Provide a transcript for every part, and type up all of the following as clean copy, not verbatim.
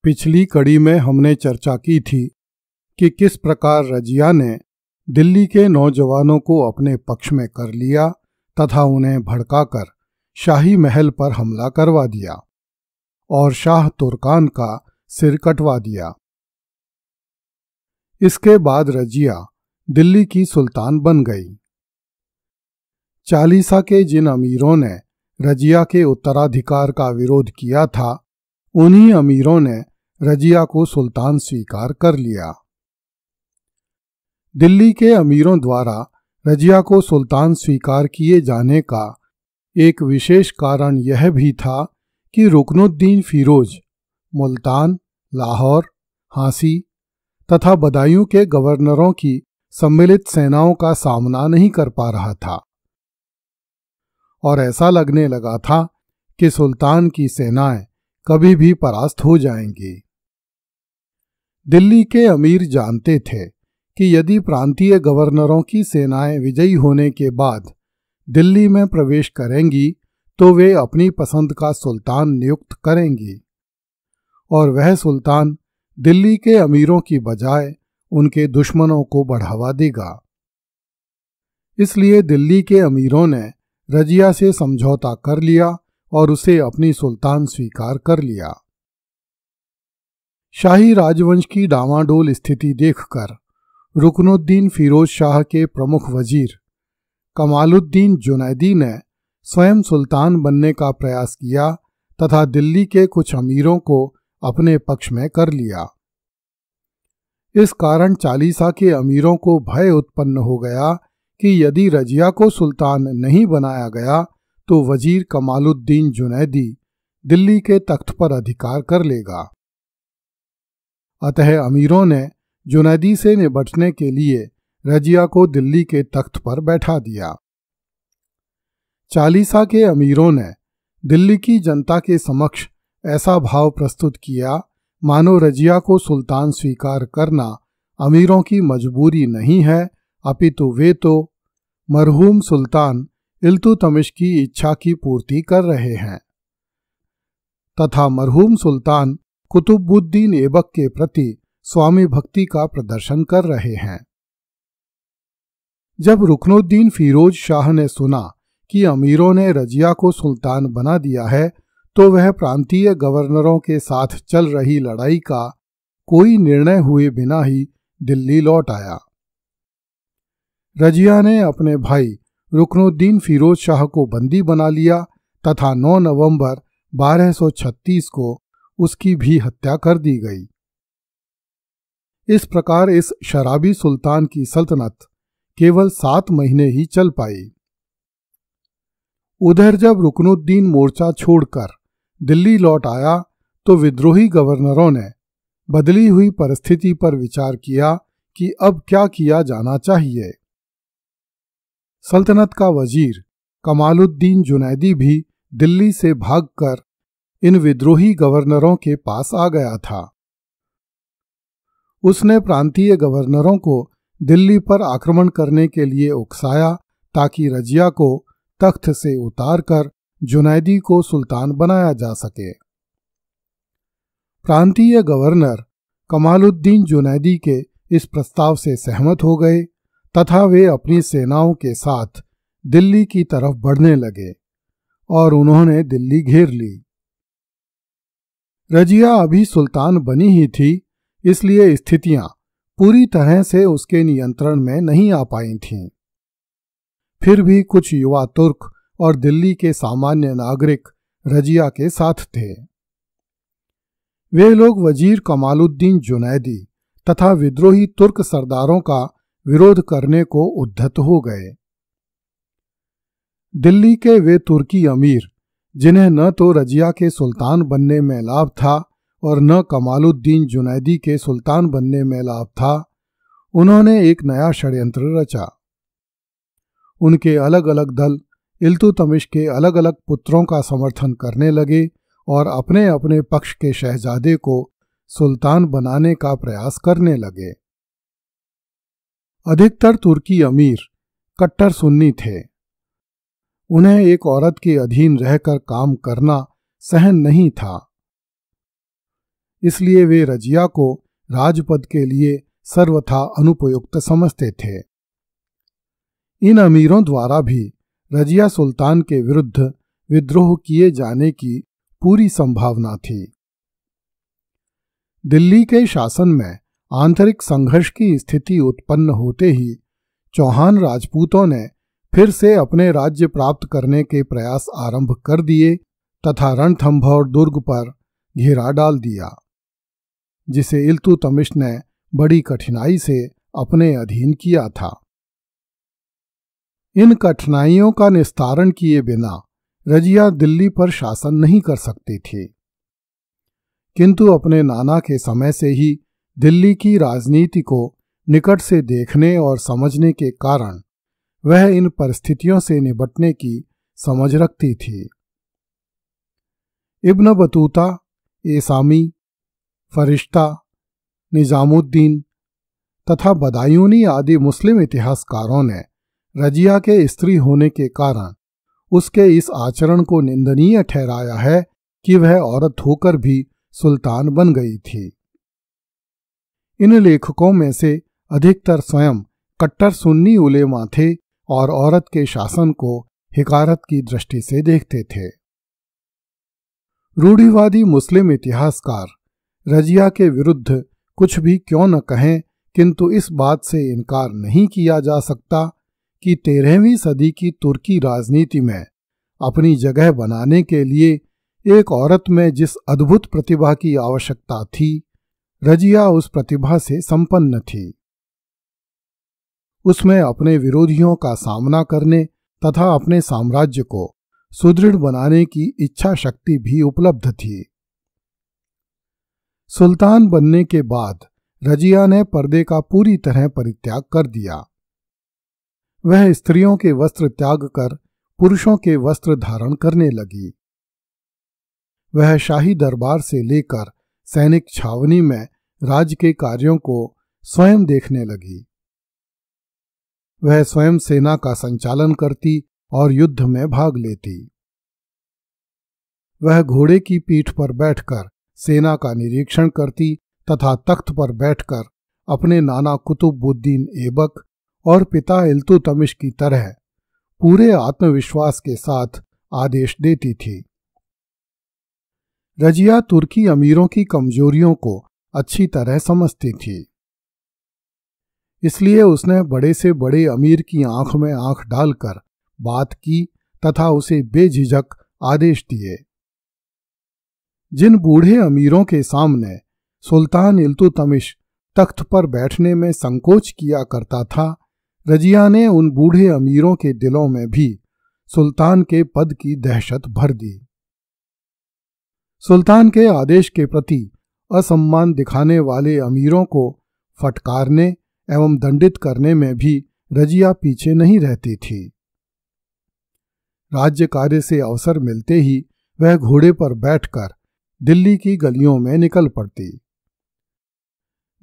पिछली कड़ी में हमने चर्चा की थी कि किस प्रकार रजिया ने दिल्ली के नौजवानों को अपने पक्ष में कर लिया तथा उन्हें भड़काकर शाही महल पर हमला करवा दिया और शाह तुर्कान का सिर कटवा दिया। इसके बाद रजिया दिल्ली की सुल्तान बन गई। चालीसा के जिन अमीरों ने रजिया के उत्तराधिकार का विरोध किया था, उन्हीं अमीरों ने रजिया को सुल्तान स्वीकार कर लिया। दिल्ली के अमीरों द्वारा रजिया को सुल्तान स्वीकार किए जाने का एक विशेष कारण यह भी था कि रुकनुद्दीन फिरोज मुल्तान, लाहौर, हांसी तथा बदायूं के गवर्नरों की सम्मिलित सेनाओं का सामना नहीं कर पा रहा था और ऐसा लगने लगा था कि सुल्तान की सेनाएं कभी भी परास्त हो जाएंगी। दिल्ली के अमीर जानते थे कि यदि प्रांतीय गवर्नरों की सेनाएं विजयी होने के बाद दिल्ली में प्रवेश करेंगी तो वे अपनी पसंद का सुल्तान नियुक्त करेंगी और वह सुल्तान दिल्ली के अमीरों की बजाय उनके दुश्मनों को बढ़ावा देगा। इसलिए दिल्ली के अमीरों ने रजिया से समझौता कर लिया और उसे अपनी सुल्तान स्वीकार कर लिया। शाही राजवंश की डामाडोल स्थिति देखकर रुकनुद्दीन फिरोज शाह के प्रमुख वजीर कमालुद्दीन जुनैदी ने स्वयं सुल्तान बनने का प्रयास किया तथा दिल्ली के कुछ अमीरों को अपने पक्ष में कर लिया। इस कारण चालीसा के अमीरों को भय उत्पन्न हो गया कि यदि रजिया को सुल्तान नहीं बनाया गया तो वजीर कमालुद्दीन जुनैदी दिल्ली के तख्त पर अधिकार कर लेगा। अतः अमीरों ने जुनैदी से निपटने के लिए रजिया को दिल्ली के तख्त पर बैठा दिया। चालीसा के अमीरों ने दिल्ली की जनता के समक्ष ऐसा भाव प्रस्तुत किया मानो रजिया को सुल्तान स्वीकार करना अमीरों की मजबूरी नहीं है, अपितु वे तो मरहूम सुल्तान इल्तुतमिश की इच्छा की पूर्ति कर रहे हैं तथा मरहूम सुल्तान कुतुबुद्दीन ऐबक के प्रति स्वामी भक्ति का प्रदर्शन कर रहे हैं। जब रुकनुद्दीन फिरोज शाह ने सुना कि अमीरों ने रजिया को सुल्तान बना दिया है तो वह प्रांतीय गवर्नरों के साथ चल रही लड़ाई का कोई निर्णय हुए बिना ही दिल्ली लौट आया। रजिया ने अपने भाई रुकनुद्दीन फिरोज शाह को बंदी बना लिया तथा 9 नवंबर 1236 को उसकी भी हत्या कर दी गई। इस प्रकार इस शराबी सुल्तान की सल्तनत केवल 7 महीने ही चल पाई। उधर जब रुकनुद्दीन मोर्चा छोड़कर दिल्ली लौट आया तो विद्रोही गवर्नरों ने बदली हुई परिस्थिति पर विचार किया कि अब क्या किया जाना चाहिए। सल्तनत का वजीर कमालुद्दीन जुनैदी भी दिल्ली से भागकर इन विद्रोही गवर्नरों के पास आ गया था। उसने प्रांतीय गवर्नरों को दिल्ली पर आक्रमण करने के लिए उकसाया ताकि रजिया को तख्त से उतारकर जुनैदी को सुल्तान बनाया जा सके। प्रांतीय गवर्नर कमालुद्दीन जुनैदी के इस प्रस्ताव से सहमत हो गए तथा वे अपनी सेनाओं के साथ दिल्ली की तरफ बढ़ने लगे और उन्होंने दिल्ली घेर ली। रजिया अभी सुल्तान बनी ही थी, इसलिए स्थितियां पूरी तरह से उसके नियंत्रण में नहीं आ पाई थीं। फिर भी कुछ युवा तुर्क और दिल्ली के सामान्य नागरिक रजिया के साथ थे। वे लोग वजीर कमालुद्दीन जुनैदी तथा विद्रोही तुर्क सरदारों का विरोध करने को उद्धत हो गए। दिल्ली के वे तुर्की अमीर जिन्हें न तो रजिया के सुल्तान बनने में लाभ था और न कमालुद्दीन जुनैदी के सुल्तान बनने में लाभ था, उन्होंने एक नया षड्यंत्र रचा। उनके अलग अलग दल इल्तुतमिश के अलग अलग पुत्रों का समर्थन करने लगे और अपने अपने पक्ष के शहजादे को सुल्तान बनाने का प्रयास करने लगे। अधिकतर तुर्की अमीर कट्टर सुन्नी थे। उन्हें एक औरत के अधीन रहकर काम करना सहन नहीं था। इसलिए वे रजिया को राजपद के लिए सर्वथा अनुपयुक्त समझते थे। इन अमीरों द्वारा भी रजिया सुल्तान के विरुद्ध विद्रोह किए जाने की पूरी संभावना थी। दिल्ली के शासन में आंतरिक संघर्ष की स्थिति उत्पन्न होते ही चौहान राजपूतों ने फिर से अपने राज्य प्राप्त करने के प्रयास आरंभ कर दिए तथा रणथंभौर दुर्ग पर घेरा डाल दिया, जिसे इल्तुतमिश ने बड़ी कठिनाई से अपने अधीन किया था। इन कठिनाइयों का निस्तारण किए बिना रजिया दिल्ली पर शासन नहीं कर सकती थी, किंतु अपने नाना के समय से ही दिल्ली की राजनीति को निकट से देखने और समझने के कारण वह इन परिस्थितियों से निपटने की समझ रखती थी। इब्न बतूता, एसामी, फरिश्ता, निजामुद्दीन तथा बदायूनी आदि मुस्लिम इतिहासकारों ने रजिया के स्त्री होने के कारण उसके इस आचरण को निंदनीय ठहराया है कि वह औरत होकर भी सुल्तान बन गई थी। इन लेखकों में से अधिकतर स्वयं कट्टर सुन्नी उलेमा थे और औरत के शासन को हिकारत की दृष्टि से देखते थे। रूढ़िवादी मुस्लिम इतिहासकार रजिया के विरुद्ध कुछ भी क्यों न कहें, किंतु इस बात से इनकार नहीं किया जा सकता कि 13वीं सदी की तुर्की राजनीति में अपनी जगह बनाने के लिए एक औरत में जिस अद्भुत प्रतिभा की आवश्यकता थी, रजिया उस प्रतिभा से संपन्न थी। उसमें अपने विरोधियों का सामना करने तथा अपने साम्राज्य को सुदृढ़ बनाने की इच्छा शक्ति भी उपलब्ध थी। सुल्तान बनने के बाद रजिया ने पर्दे का पूरी तरह परित्याग कर दिया। वह स्त्रियों के वस्त्र त्याग कर पुरुषों के वस्त्र धारण करने लगी। वह शाही दरबार से लेकर सैनिक छावनी में राज्य के कार्यों को स्वयं देखने लगी। वह स्वयं सेना का संचालन करती और युद्ध में भाग लेती। वह घोड़े की पीठ पर बैठकर सेना का निरीक्षण करती तथा तख्त पर बैठकर अपने नाना कुतुबुद्दीन ऐबक और पिता इल्तुतमिश की तरह पूरे आत्मविश्वास के साथ आदेश देती थी। रजिया तुर्की अमीरों की कमजोरियों को अच्छी तरह समझती थी, इसलिए उसने बड़े से बड़े अमीर की आंख में आंख डालकर बात की तथा उसे बेझिझक आदेश दिए। जिन बूढ़े अमीरों के सामने सुल्तान इल्तुतमिश तख्त पर बैठने में संकोच किया करता था, रजिया ने उन बूढ़े अमीरों के दिलों में भी सुल्तान के पद की दहशत भर दी। सुल्तान के आदेश के प्रति असम्मान दिखाने वाले अमीरों को फटकारने एवं दंडित करने में भी रजिया पीछे नहीं रहती थी। राज्य कार्य से अवसर मिलते ही वह घोड़े पर बैठकर दिल्ली की गलियों में निकल पड़ती।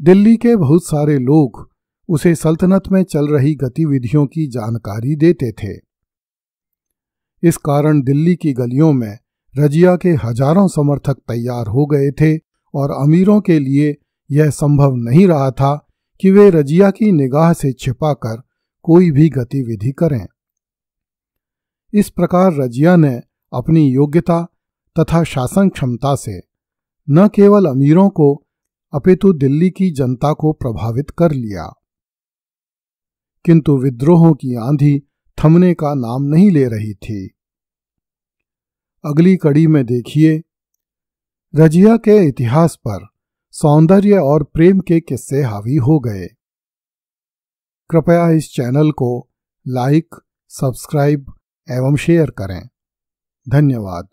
दिल्ली के बहुत सारे लोग उसे सल्तनत में चल रही गतिविधियों की जानकारी देते थे। इस कारण दिल्ली की गलियों में रजिया के हजारों समर्थक तैयार हो गए थे और अमीरों के लिए यह संभव नहीं रहा था कि वे रजिया की निगाह से छिपाकर कोई भी गतिविधि करें। इस प्रकार रजिया ने अपनी योग्यता तथा शासन क्षमता से न केवल अमीरों को अपितु दिल्ली की जनता को प्रभावित कर लिया, किंतु विद्रोहों की आंधी थमने का नाम नहीं ले रही थी। अगली कड़ी में देखिए, रजिया के इतिहास पर सौंदर्य और प्रेम के किस्से हावी हो गए। कृपया इस चैनल को लाइक, सब्सक्राइब एवं शेयर करें। धन्यवाद।